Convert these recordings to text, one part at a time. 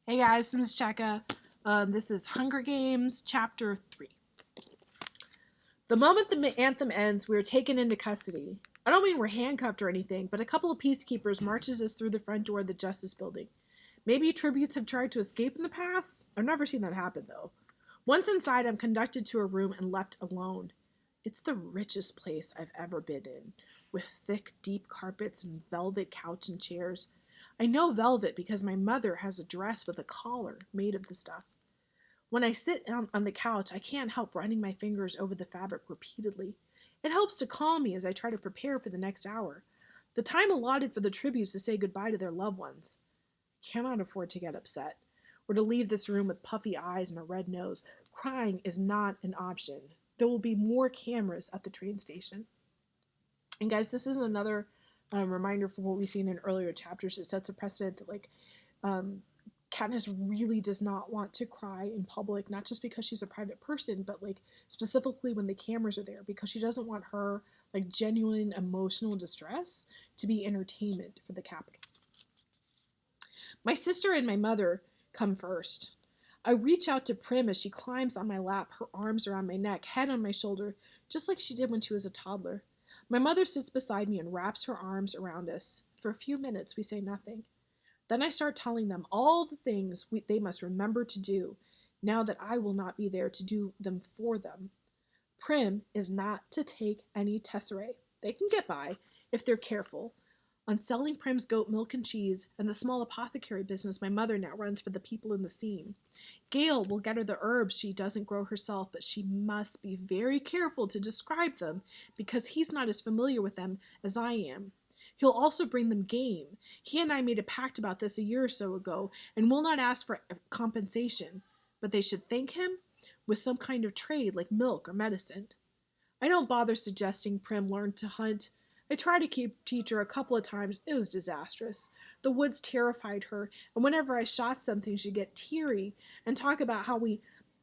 Hey guys, Ms.Checka. This is Hunger Games, Chapter 3. The moment the anthem ends, we are taken into custody. I don't mean we're handcuffed or anything, but a couple of peacekeepers marches us through the front door of the Justice Building. Maybe tributes have tried to escape in the past? I've never seen that happen, though. Once inside, I'm conducted to a room and left alone. It's the richest place I've ever been in, with thick, deep carpets and velvet couch and chairs. I know velvet because my mother has a dress with a collar made of the stuff. When I sit on the couch, I can't help running my fingers over the fabric repeatedly. It helps to calm me as I try to prepare for the next hour, the time allotted for the tributes to say goodbye to their loved ones. I cannot afford to get upset, or to leave this room with puffy eyes and a red nose. Crying is not an option. There will be more cameras at the train station. And guys, this is another reminder from what we've seen in earlier chapters. It sets a precedent that um, Katniss really does not want to cry in public, not just because she's a private person, but specifically when the cameras are there, because she doesn't want her genuine emotional distress to be entertainment for the Capitol. My sister and my mother come first. I reach out to Prim as she climbs on my lap, her arms around my neck, head on my shoulder, just like she did when she was a toddler. My mother sits beside me and wraps her arms around us. For a few minutes, we say nothing. Then I start telling them all the things they must remember to do, now that I will not be there to do them for them. Prim is not to take any tesserae. They can get by, if they're careful, on selling Prim's goat milk and cheese and the small apothecary business my mother now runs for the people in the scene. Gale will get her the herbs she doesn't grow herself, but she must be very careful to describe them because he's not as familiar with them as I am. He'll also bring them game. He and I made a pact about this a year or so ago and will not ask for compensation, but they should thank him with some kind of trade like milk or medicine. I don't bother suggesting Prim learn to hunt. I tried to teach her a couple of times. It was disastrous. The woods terrified her, and whenever I shot something, she'd get teary and talk about how we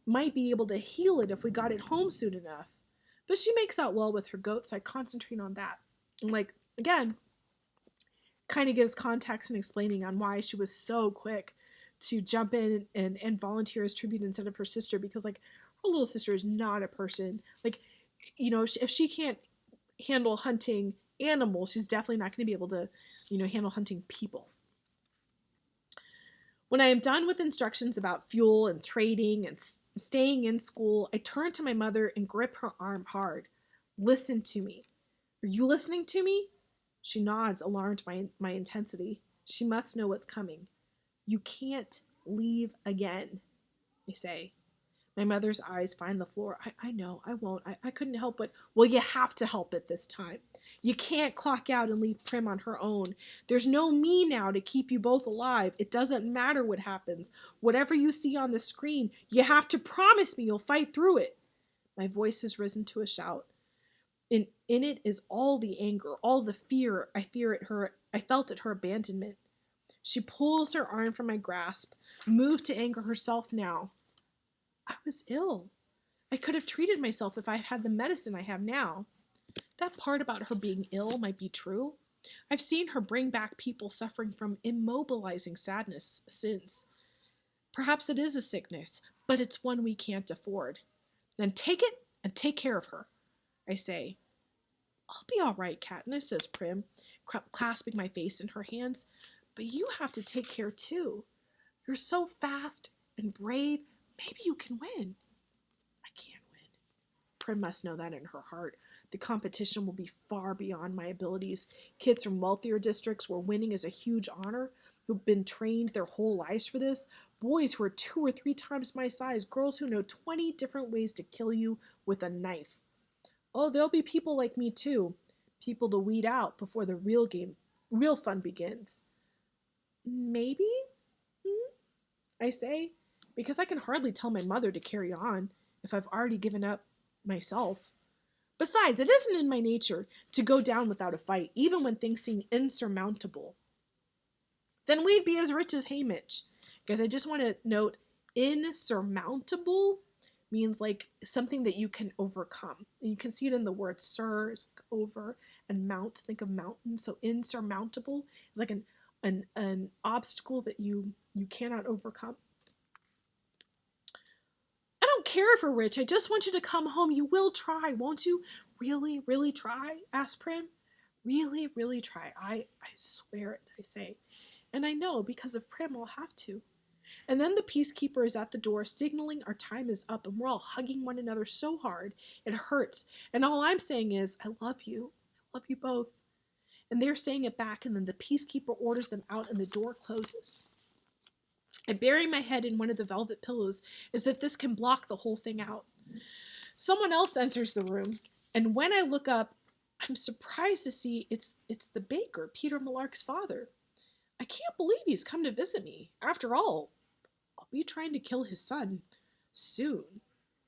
might be able to heal it if we got it home soon enough. But she makes out well with her goat, so I concentrate on that. And again, kind of gives context and explaining on why she was so quick to jump in and volunteer as tribute instead of her sister, because her little sister is not a person. If she can't handle hunting animals, she's definitely not going to be able to, handle hunting people. When I am done with instructions about fuel and trading and staying in school, I turn to my mother and grip her arm hard. Listen to me. Are you listening to me? She nods, alarmed by my intensity. She must know what's coming. You can't leave again, I say. My mother's eyes find the floor. I know, I won't. I couldn't help it. Well, you have to help it this time. You can't clock out and leave Prim on her own. There's no me now to keep you both alive. It doesn't matter what happens. Whatever you see on the screen, you have to promise me you'll fight through it. My voice has risen to a shout. In it is all the anger, all the fear I felt at her abandonment. She pulls her arm from my grasp, moved to anger herself now. I was ill. I could have treated myself if I had the medicine I have now. That part about her being ill might be true. I've seen her bring back people suffering from immobilizing sadness since. Perhaps it is a sickness, but it's one we can't afford. Then take it and take care of her, I say. I'll be all right, Katniss, says Prim, clasping my face in her hands. But you have to take care too. You're so fast and brave. Maybe you can win. I can't win. Prim must know that in her heart. The competition will be far beyond my abilities. Kids from wealthier districts where winning is a huge honor, who've been trained their whole lives for this. Boys who are 2 or 3 times my size. Girls who know 20 different ways to kill you with a knife. Oh, there'll be people like me too. People to weed out before the real fun begins. Maybe? I say, because I can hardly tell my mother to carry on if I've already given up myself. Besides, it isn't in my nature to go down without a fight, even when things seem insurmountable. Then we'd be as rich as Haymitch. Because I just want to note, insurmountable means something that you can overcome. And you can see it in the word sir, is over, and mount, think of mountain. So insurmountable is like an obstacle that you you cannot overcome. I don't care if we're rich. I just want you to come home. You will try, won't you? Really, really try? Asked Prim. Really, really try. I swear it, I say. And I know because of Prim I'll have to. And then the peacekeeper is at the door, signaling our time is up, and we're all hugging one another so hard it hurts. And all I'm saying is, I love you. I love you both. And they're saying it back, and then the peacekeeper orders them out, and the door closes. I bury my head in one of the velvet pillows as if this can block the whole thing out. Someone else enters the room, and when I look up, I'm surprised to see it's the baker, Peter Millark's father. I can't believe he's come to visit me. After all, I'll be trying to kill his son soon.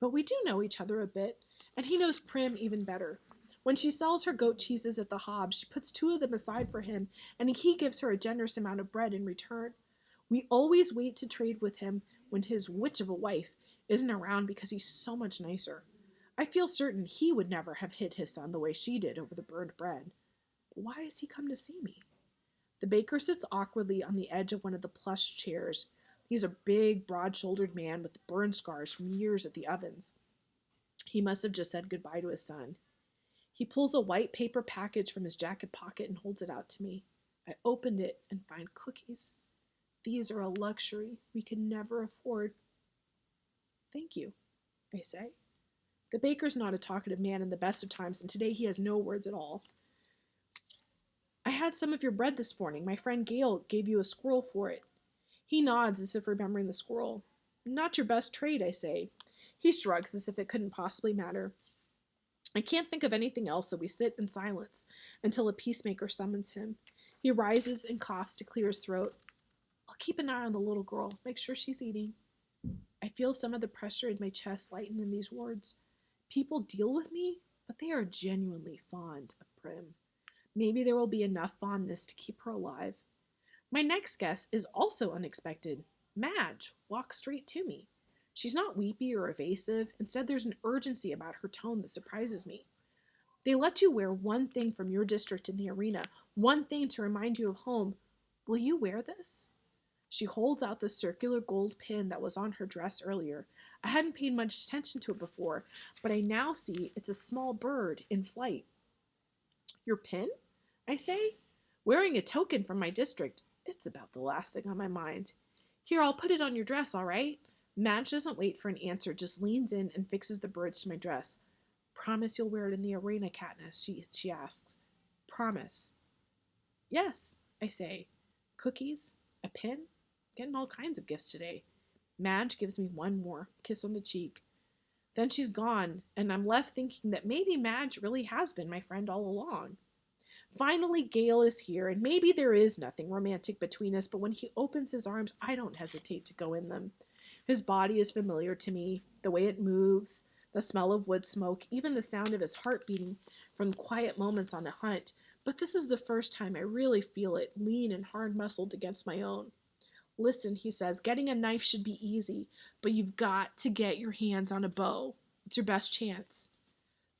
But we do know each other a bit, and he knows Prim even better. When she sells her goat cheeses at the Hob, she puts 2 of them aside for him, and he gives her a generous amount of bread in return. We always wait to trade with him when his witch of a wife isn't around because he's so much nicer. I feel certain he would never have hit his son the way she did over the burned bread. But why has he come to see me? The baker sits awkwardly on the edge of one of the plush chairs. He's a big, broad-shouldered man with burn scars from years at the ovens. He must have just said goodbye to his son. He pulls a white paper package from his jacket pocket and holds it out to me. I opened it and find cookies. These are a luxury we can never afford. Thank you, I say. The baker's not a talkative man in the best of times, and today he has no words at all. I had some of your bread this morning. My friend Gale gave you a squirrel for it. He nods as if remembering the squirrel. Not your best trade, I say. He shrugs as if it couldn't possibly matter. I can't think of anything else, so we sit in silence until a peacemaker summons him. He rises and coughs to clear his throat. I'll keep an eye on the little girl, make sure she's eating. I feel some of the pressure in my chest lighten in these words. People deal with me, but they are genuinely fond of Prim. Maybe there will be enough fondness to keep her alive. My next guest is also unexpected. Madge walks straight to me. She's not weepy or evasive. Instead, there's an urgency about her tone that surprises me. They let you wear one thing from your district in the arena, one thing to remind you of home. Will you wear this? She holds out the circular gold pin that was on her dress earlier. I hadn't paid much attention to it before, but I now see it's a small bird in flight. Your pin? I say. Wearing a token from my district. It's about the last thing on my mind. Here, I'll put it on your dress, all right? Madge doesn't wait for an answer, just leans in and fixes the birds to my dress. Promise you'll wear it in the arena, Katniss, she asks. Promise. Yes, I say. Cookies? A pin? Getting all kinds of gifts today. Madge gives me one more kiss on the cheek. Then she's gone, and I'm left thinking that maybe Madge really has been my friend all along. Finally, Gale is here, and maybe there is nothing romantic between us, but when he opens his arms, I don't hesitate to go in them. His body is familiar to me, the way it moves, the smell of wood smoke, even the sound of his heart beating from quiet moments on a hunt. But this is the first time I really feel it, lean and hard-muscled against my own. Listen, he says, getting a knife should be easy, but you've got to get your hands on a bow. It's your best chance.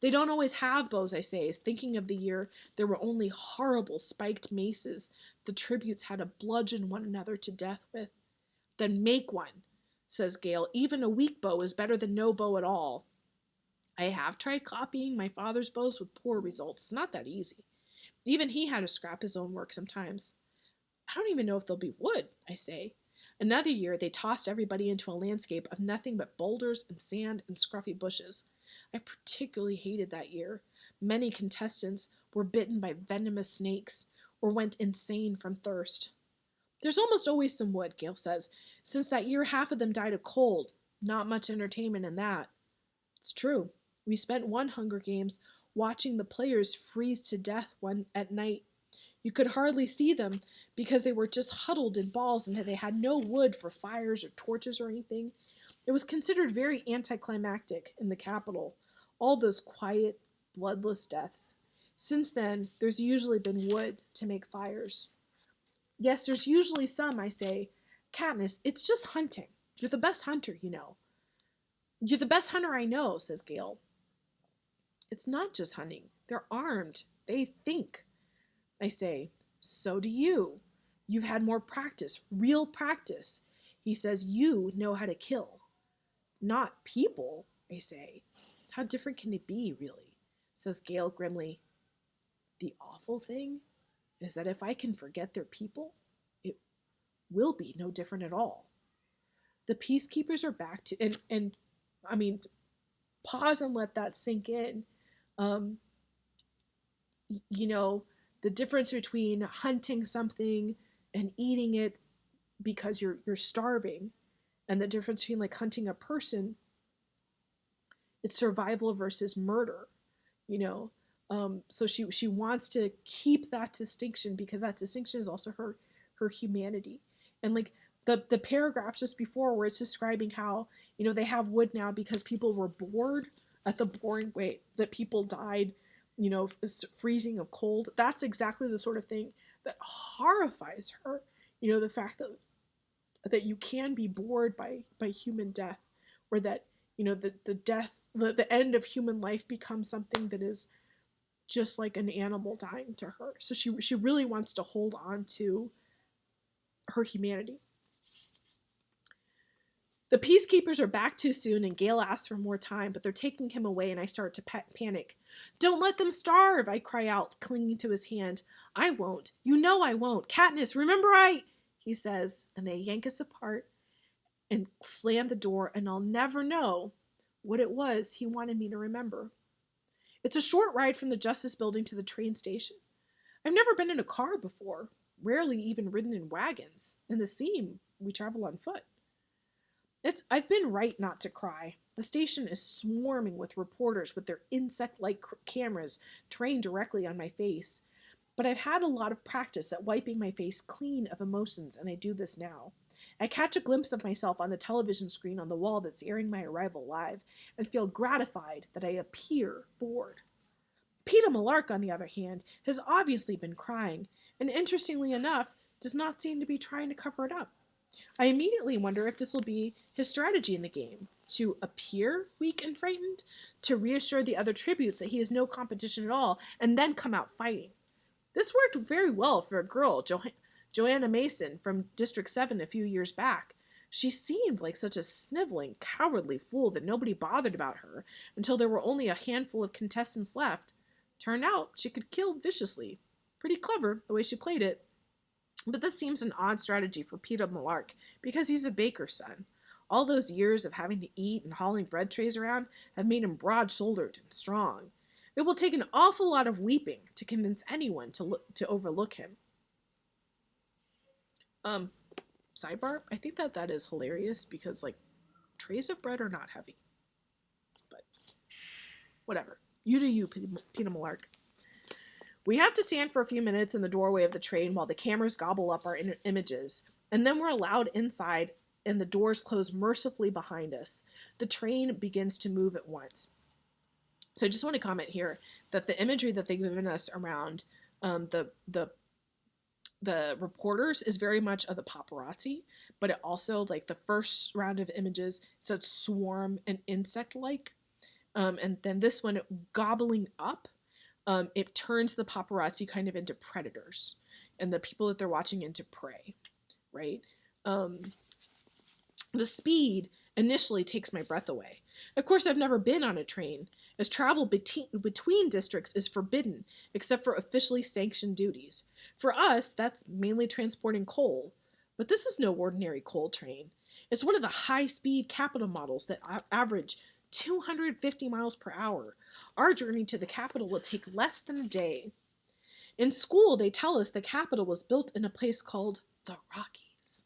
They don't always have bows, I say, thinking of the year there were only horrible spiked maces the tributes had to bludgeon one another to death with. Then make one, says Gale. Even a weak bow is better than no bow at all. I have tried copying my father's bows with poor results. It's not that easy. Even he had to scrap his own work sometimes. I don't even know if they'll be wood, I say. Another year, they tossed everybody into a landscape of nothing but boulders and sand and scruffy bushes. I particularly hated that year. Many contestants were bitten by venomous snakes or went insane from thirst. There's almost always some wood, Gale says. Since that year, half of them died of cold. Not much entertainment in that. It's true. We spent one Hunger Games watching the players freeze to death one at night. You could hardly see them because they were just huddled in balls and they had no wood for fires or torches or anything. It was considered very anticlimactic in the capital, all those quiet, bloodless deaths. Since then, there's usually been wood to make fires. Yes, there's usually some, I say. Katniss, it's just hunting. You're the best hunter, you know. You're the best hunter I know, says Gale. It's not just hunting. They're armed. They think. I say, so do you. You've had more practice, real practice. He says, you know how to kill. Not people, I say. How different can it be, really? Says Gale grimly. The awful thing is that if I can forget they're people, it will be no different at all. The peacekeepers are back to, and I mean, pause and let that sink in. Um, you know, the difference between hunting something and eating it because you're starving, and the difference between like hunting a person, it's survival versus murder, you know. So she wants to keep that distinction because that distinction is also her humanity. And like the paragraph just before where it's describing how, you know, they have wood now because people were bored at the boring way that people died, you know, freezing of cold. That's exactly the sort of thing that horrifies her. You know, the fact that you can be bored by human death, or that, you know, the death, the end of human life becomes something that is just like an animal dying to her. So she really wants to hold on to her humanity. The peacekeepers are back too soon, and Gale asks for more time, but they're taking him away, and I start to panic. Don't let them starve, I cry out, clinging to his hand. I won't. You know I won't. Katniss, remember he says, and they yank us apart and slam the door, and I'll never know what it was he wanted me to remember. It's a short ride from the Justice Building to the train station. I've never been in a car before, rarely even ridden in wagons. In the Seam, we travel on foot. I've been right not to cry. The station is swarming with reporters with their insect-like cameras trained directly on my face. But I've had a lot of practice at wiping my face clean of emotions, and I do this now. I catch a glimpse of myself on the television screen on the wall that's airing my arrival live, and feel gratified that I appear bored. Peeta Mellark, on the other hand, has obviously been crying, and interestingly enough, does not seem to be trying to cover it up. I immediately wonder if this will be his strategy in the game, to appear weak and frightened, to reassure the other tributes that he is no competition at all, and then come out fighting. This worked very well for a girl, Joanna Mason, from District 7 a few years back. She seemed like such a sniveling, cowardly fool that nobody bothered about her until there were only a handful of contestants left. Turned out she could kill viciously. Pretty clever, the way she played it. But this seems an odd strategy for Peeta Mellark, because he's a baker's son. All those years of having to eat and hauling bread trays around have made him broad-shouldered and strong. It will take an awful lot of weeping to convince anyone to overlook him. Um, Sidebar, I think that is hilarious because, like, trays of bread are not heavy. But, whatever. You do you, Peeta Mellark. We have to stand for a few minutes in the doorway of the train while the cameras gobble up our images, and then we're allowed inside and the doors close mercifully behind us. The train begins to move at once. So I just want to comment here that the imagery that they've given us around the reporters is very much of the paparazzi, but it also, like, the first round of images, such swarm and insect-like, and then this one gobbling up. It turns the paparazzi kind of into predators, and the people that they're watching into prey, right? The speed initially takes my breath away. Of course, I've never been on a train, as travel between districts is forbidden, except for officially sanctioned duties. For us, that's mainly transporting coal. But this is no ordinary coal train. It's one of the high-speed capital models that average 250 miles per hour. Our journey to the capital will take less than a day. In school, they tell us the capital was built in a place called the Rockies.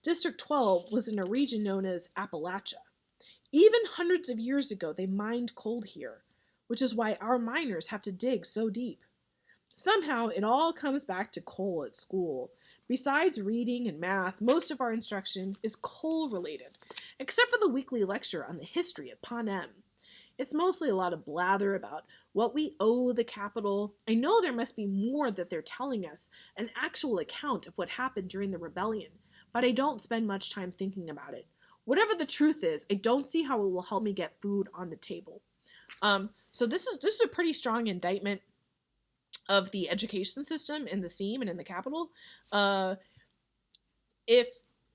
District 12 was in a region known as Appalachia. Even hundreds of years ago, they mined coal here, which is why our miners have to dig so deep. Somehow, it all comes back to coal at school. Besides reading and math, most of our instruction is coal-related, except for the weekly lecture on the history of Panem. It's mostly a lot of blather about what we owe the capital. I know there must be more that they're telling us, an actual account of what happened during the rebellion, but I don't spend much time thinking about it. Whatever the truth is, I don't see how it will help me get food on the table. So this is a pretty strong indictment of the education system in the Seam and in the capital. if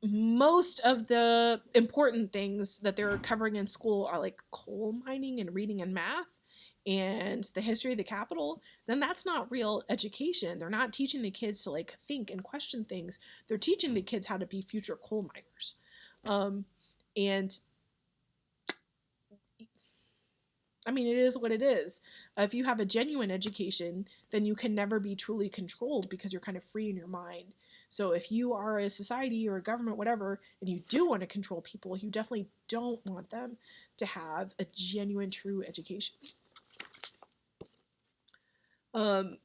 most of the important things that they're covering in school are like coal mining and reading and math and the history of the capital, then that's not real education. They're not teaching the kids to like think and question things. They're teaching the kids how to be future coal miners. And I mean, it is what it is. If you have a genuine education, then you can never be truly controlled because you're kind of free in your mind. So if you are a society or a government, whatever, and you do want to control people, you definitely don't want them to have a genuine, true education. Um,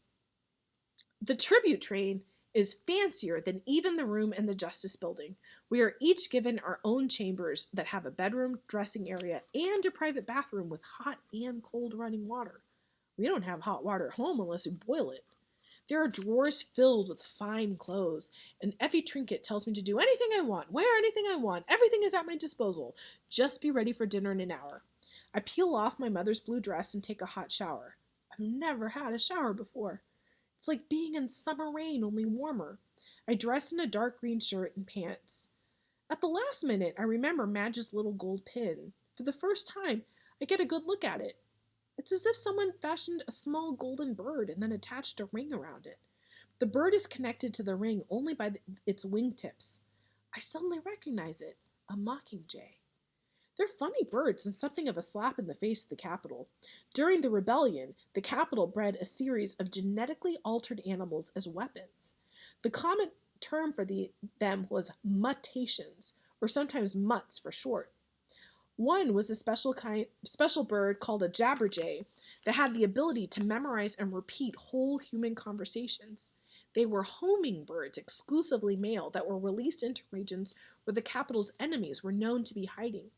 the tribute train is fancier than even the room in the Justice Building. We are each given our own chambers that have a bedroom, dressing area, and a private bathroom with hot and cold running water. We don't have hot water at home unless we boil it. There are drawers filled with fine clothes, and Effie Trinket tells me to do anything I want, wear anything I want, everything is at my disposal. Just be ready for dinner in an hour. I peel off my mother's blue dress and take a hot shower. I've never had a shower before. It's like being in summer rain, only warmer. I dress in a dark green shirt and pants. At the last minute, I remember Madge's little gold pin. For the first time, I get a good look at it. It's as if someone fashioned a small golden bird and then attached a ring around it. The bird is connected to the ring only by its wingtips. I suddenly recognize it, a mockingjay. They're funny birds and something of a slap in the face to the capital. During the rebellion, the capital bred a series of genetically altered animals as weapons. The common term for them was mutations, or sometimes mutts for short. One was a special bird called a jabberjay that had the ability to memorize and repeat whole human conversations. They were homing birds, exclusively male, that were released into regions where the capital's enemies were known to be hiding.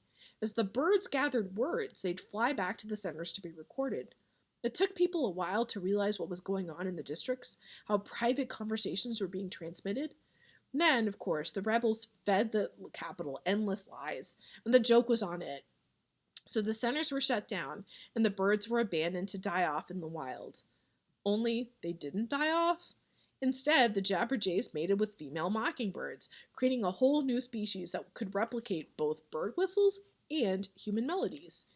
As the birds gathered words, they'd fly back to the centers to be recorded. It took people a while to realize what was going on in the districts, how private conversations were being transmitted. Then, of course, the rebels fed the capital endless lies, and the joke was on it. So the centers were shut down, and the birds were abandoned to die off in the wild. Only they didn't die off. Instead, the jabberjays mated with female mockingbirds, creating a whole new species that could replicate both bird whistles and human melodies.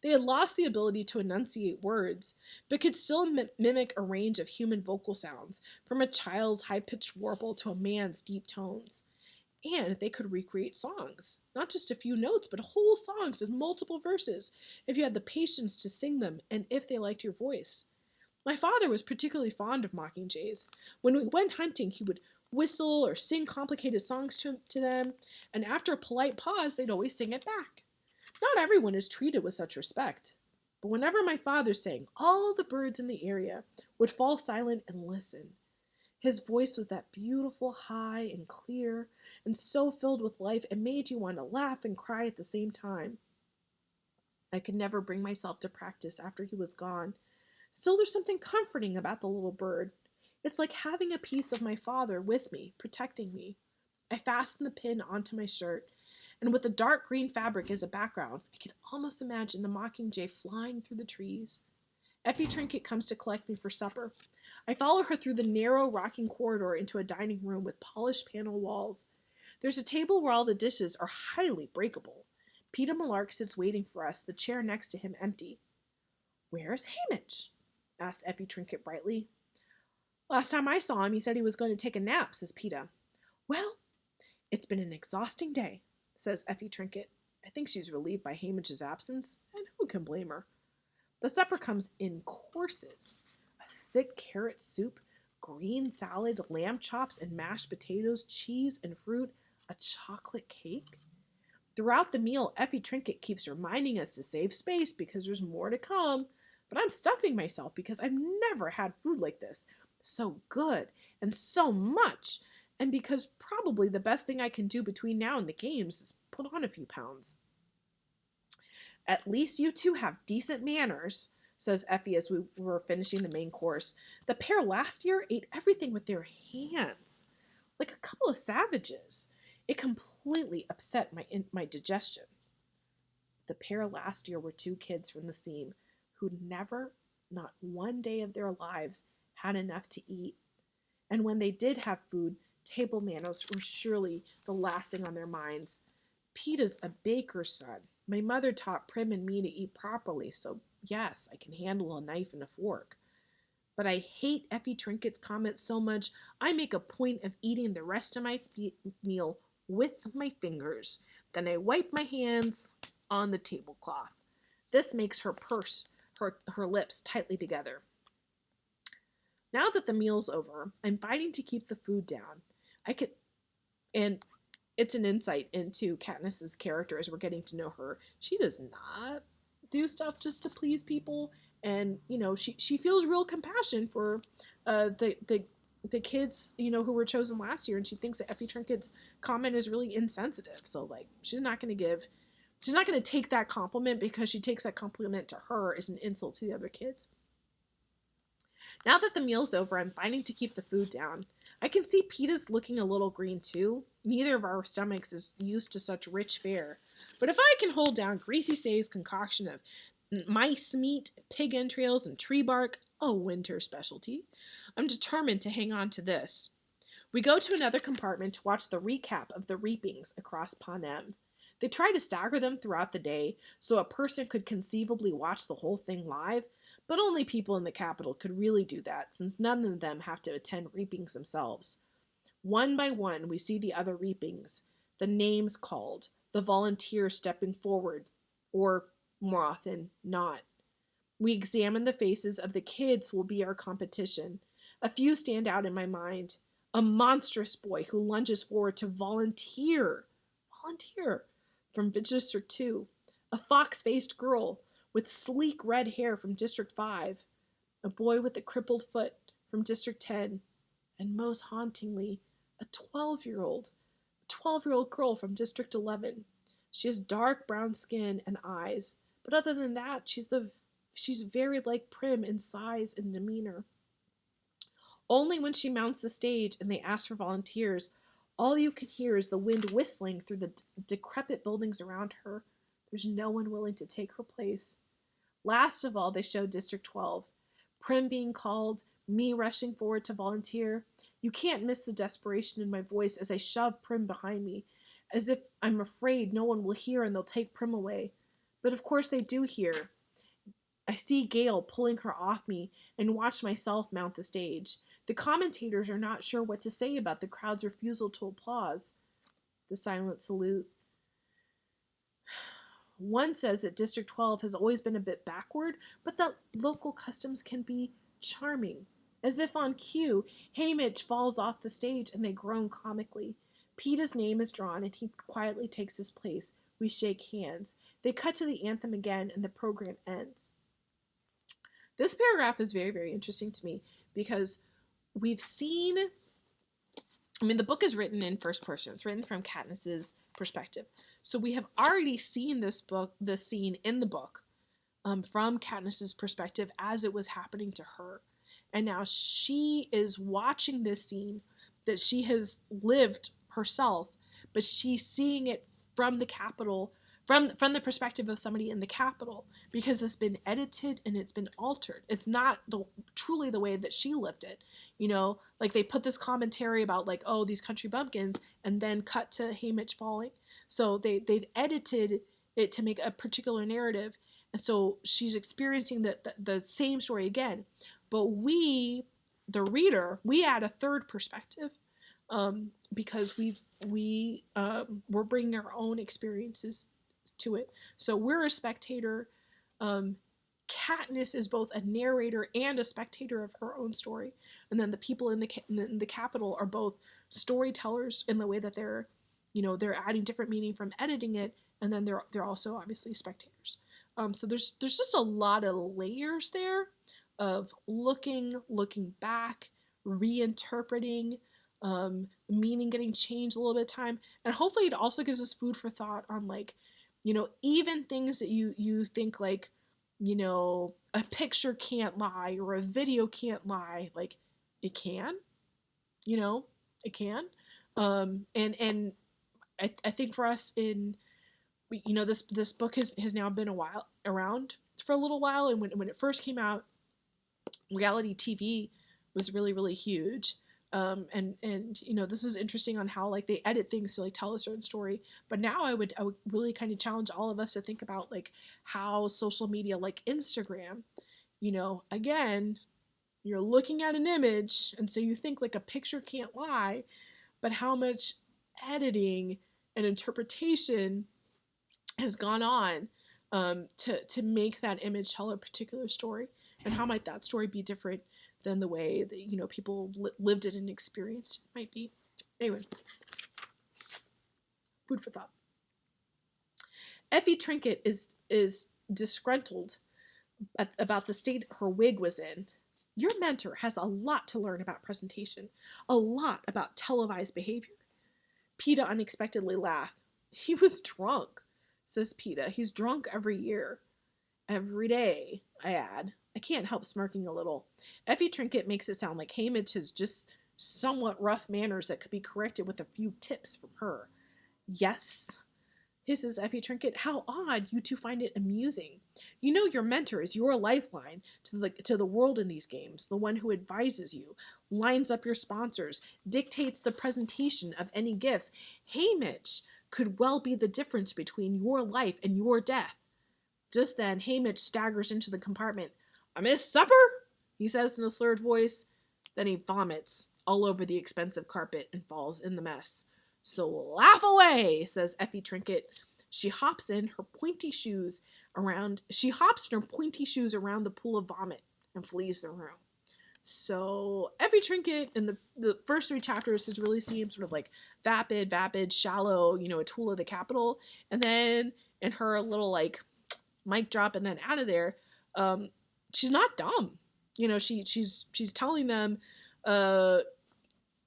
They had lost the ability to enunciate words, but could still mimic a range of human vocal sounds, from a child's high pitched warble to a man's deep tones. And they could recreate songs, not just a few notes, but whole songs with multiple verses, if you had the patience to sing them and if they liked your voice. My father was particularly fond of mockingjays. When we went hunting, he would whistle or sing complicated songs to them, and after a polite pause, they'd always sing it back. Not everyone is treated with such respect. But whenever my father sang, all the birds in the area would fall silent and listen. His voice was that beautiful, high, and clear, and so filled with life it made you want to laugh and cry at the same time. I could never bring myself to practice after he was gone. Still, there's something comforting about the little bird. It's like having a piece of my father with me, protecting me. I fastened the pin onto my shirt, and with the dark green fabric as a background, I can almost imagine the mockingjay flying through the trees. Effie Trinket comes to collect me for supper. I follow her through the narrow, rocking corridor into a dining room with polished panel walls. There's a table where all the dishes are highly breakable. Peter Malark sits waiting for us, the chair next to him empty. "Where's Hamish?" asks Effie Trinket brightly. "Last time I saw him, he said he was going to take a nap," says Peter. "Well, it's been an exhausting day," says Effie Trinket. I think she's relieved by Hamish's absence, and who can blame her? The supper comes in courses. A thick carrot soup, green salad, lamb chops and mashed potatoes, cheese and fruit, a chocolate cake. Throughout the meal, Effie Trinket keeps reminding us to save space because there's more to come. But I'm stuffing myself because I've never had food like this. So good and so much. And because probably the best thing I can do between now and the games is put on a few pounds. "At least you two have decent manners," says Effie as we were finishing the main course. "The pair last year ate everything with their hands, like a couple of savages. It completely upset my digestion." The pair last year were two kids from the seam who'd never, not one day of their lives, had enough to eat. And when they did have food, Table manners were surely the last thing on their minds. Peeta's a baker's son. My mother taught Prim and me to eat properly, so yes, I can handle a knife and a fork. But I hate Effie Trinket's comments so much, I make a point of eating the rest of my meal with my fingers. Then I wipe my hands on the tablecloth. This makes her purse her lips tightly together. Now that the meal's over, I'm fighting to keep the food down. I could, and it's an insight into Katniss's character as we're getting to know her. She does not do stuff just to please people, and she feels real compassion for the kids who were chosen last year, and she thinks that Effie Trinket's comment is really insensitive. So like she's not going to take that compliment because she takes that compliment to her as an insult to the other kids. Now that the meal's over, I'm fighting to keep the food down. I can see Peeta's looking a little green too. Neither of our stomachs is used to such rich fare. But if I can hold down Greasy Say's concoction of mice meat, pig entrails, and tree bark, a winter specialty, I'm determined to hang on to this. We go to another compartment to watch the recap of the reapings across Panem. They try to stagger them throughout the day so a person could conceivably watch the whole thing live, but only people in the capital could really do that, since none of them have to attend reapings themselves. One by one, we see the other reapings, the names called, the volunteers stepping forward, or, more often, not. We examine the faces of the kids who will be our competition. A few stand out in my mind. A monstrous boy who lunges forward to volunteer from District 2. A fox-faced girl with sleek red hair from District 5. A boy with a crippled foot from District 10. And most hauntingly, a 12-year-old girl from District 11. She has dark brown skin and eyes, but other than that, she's very like Prim in size and demeanor. Only when she mounts the stage and they ask for volunteers, all you can hear is the wind whistling through the decrepit buildings around her. There's no one willing to take her place. Last of all, they show District 12. Prim being called, me rushing forward to volunteer. You can't miss the desperation in my voice as I shove Prim behind me, as if I'm afraid no one will hear and they'll take Prim away. But of course they do hear. I see Gale pulling her off me and watch myself mount the stage. The commentators are not sure what to say about the crowd's refusal to applause. The silent salute. One says that District 12 has always been a bit backward, but that local customs can be charming. As if on cue, Haymitch falls off the stage and they groan comically. Peeta's name is drawn and he quietly takes his place. We shake hands. They cut to the anthem again and the program ends. This paragraph is very, very interesting to me because we've seen, the book is written in first person. It's written from Katniss's perspective. So we have already seen this scene in the book from Katniss's perspective as it was happening to her. And now she is watching this scene that she has lived herself, but she's seeing it from the capital, from the perspective of somebody in the capital, because it's been edited and it's been altered. It's not truly the way that she lived it. Like they put this commentary about like, oh, these country bumpkins, and then cut to Haymitch falling. So they've edited it to make a particular narrative. And so she's experiencing the same story again. But we, the reader, we add a third perspective because we're bringing our own experiences to it. So we're a spectator. Katniss is both a narrator and a spectator of her own story. And then the people in the capital are both storytellers in the way that they're adding different meaning from editing it, and then they're also obviously spectators. So there's just a lot of layers there of looking back, reinterpreting, meaning getting changed a little bit of time, and hopefully it also gives us food for thought on like, even things that you think like, a picture can't lie or a video can't lie, like it can, it can, and I think for us this book has now been around for a little while, and when it first came out, reality TV was really, really huge. And you know, this is interesting on how like they edit things to like tell a certain story. But now I would really kind of challenge all of us to think about like how social media like Instagram, you know, again, you're looking at an image and so you think like a picture can't lie, but how much editing and interpretation has gone on, to make that image tell a particular story, and how might that story be different than the way that, you know, people lived it and experienced it might be. Anyway, food for thought. Effie Trinket is disgruntled about the state her wig was in. Your mentor has a lot to learn about presentation, a lot about televised behavior. PETA unexpectedly laughed. He was drunk, says PETA. He's drunk every year. Every day, I add. I can't help smirking a little. Effie Trinket makes it sound like Hamish has just somewhat rough manners that could be corrected with a few tips from her. Yes, hisses Effie Trinket. How odd you two find it amusing. You know your mentor is your lifeline to the world in these games, the one who advises you, lines up your sponsors, dictates the presentation of any gifts. Hamish could well be the difference between your life and your death. Just then, Hamish staggers into the compartment. "I missed supper?" he says in a slurred voice. Then he vomits all over the expensive carpet and falls in the mess. "So laugh away," says Effie Trinket. She hops in her pointy shoes around the pool of vomit and flees the room. So Effie Trinket in the first three chapters has really seemed sort of like vapid, shallow, you know, a tool of the capital. And then in her little like mic drop and then out of there, she's not dumb. You know, she's telling them,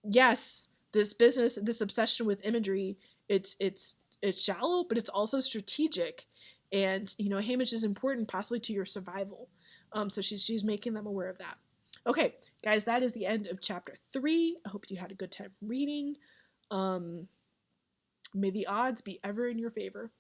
yes, this business, this obsession with imagery, it's shallow, but it's also strategic, and you know, Hamish is important possibly to your survival. So she's making them aware of that. Okay, guys, that is the end of chapter 3. I hope you had a good time reading. May the odds be ever in your favor.